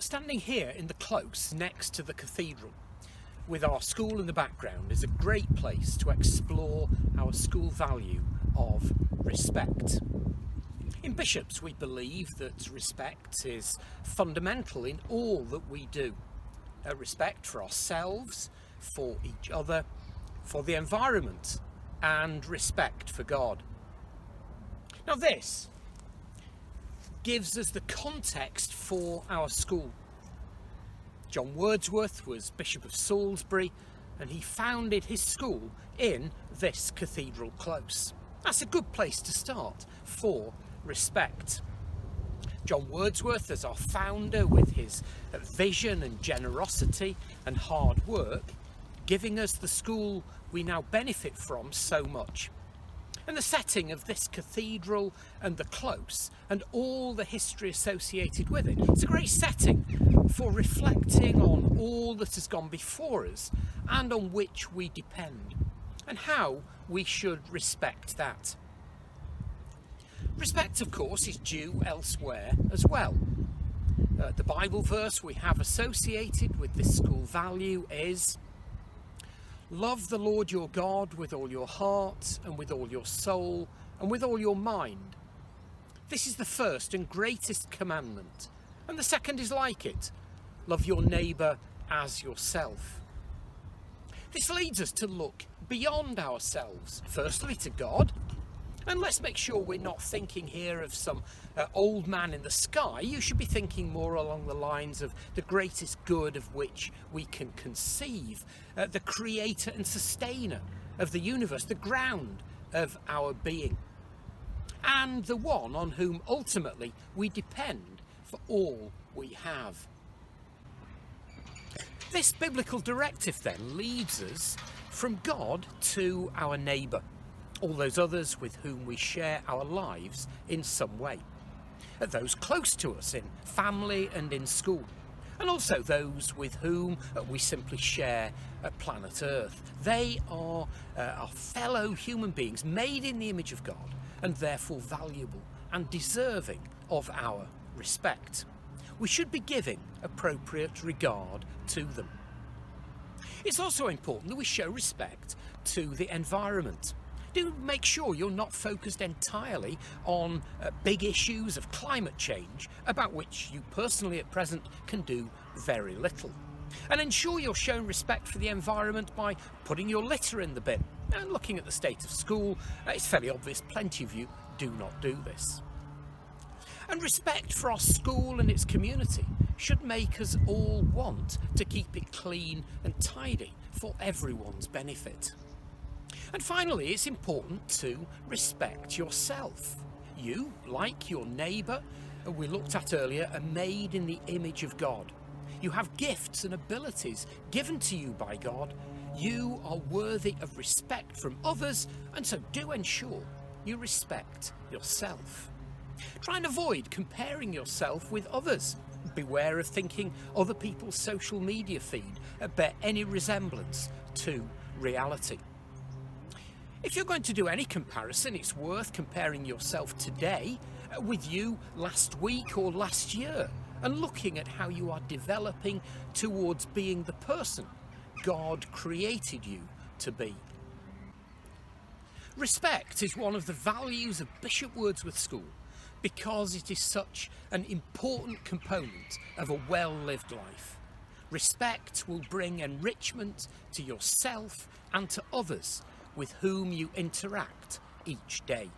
Standing here in the close next to the cathedral with our school in the background is a great place to explore our school value of respect. In Bishops we believe that respect is fundamental in all that we do. Respect for ourselves, for each other, for the environment, and respect for God. Now this gives us the context for our school. John Wordsworth was Bishop of Salisbury and he founded his school in this cathedral close. That's a good place to start for respect. John Wordsworth, as our founder, with his vision and generosity and hard work, giving us the school we now benefit from so much. And the setting of this cathedral and the close and all the history associated with it, it's a great setting for reflecting on all that has gone before us and on which we depend and how we should respect that. Respect, of course, is due elsewhere as well. The Bible verse we have associated with this school value is: love the Lord your God with all your heart and with all your soul and with all your mind. This is the first and greatest commandment. And the second is like it: love your neighbour as yourself. This leads us to look beyond ourselves, firstly to God. And let's make sure we're not thinking here of some old man in the sky. You should be thinking more along the lines of the greatest good of which we can conceive, the creator and sustainer of the universe, the ground of our being, and the one on whom ultimately we depend for all we have. This biblical directive then leads us from God to our neighbour, all those others with whom we share our lives in some way, those close to us in family and in school, and also those with whom we simply share planet Earth. They are our fellow human beings made in the image of God and therefore valuable and deserving of our respect. We should be giving appropriate regard to them. It's also important that we show respect to the environment. Do make sure you're not focused entirely on big issues of climate change, about which you personally at present can do very little. And ensure you're showing respect for the environment by putting your litter in the bin. And looking at the state of school, it's fairly obvious plenty of you do not do this. And respect for our school and its community should make us all want to keep it clean and tidy for everyone's benefit. And finally, it's important to respect yourself. You, like your neighbour, we looked at earlier, are made in the image of God. You have gifts and abilities given to you by God. You are worthy of respect from others, and so do ensure you respect yourself. Try and avoid comparing yourself with others. Beware of thinking other people's social media feed bear any resemblance to reality. If you're going to do any comparison, it's worth comparing yourself today with you last week or last year and looking at how you are developing towards being the person God created you to be. Respect is one of the values of Bishop Wordsworth School because it is such an important component of a well-lived life. Respect will bring enrichment to yourself and to others with whom you interact each day.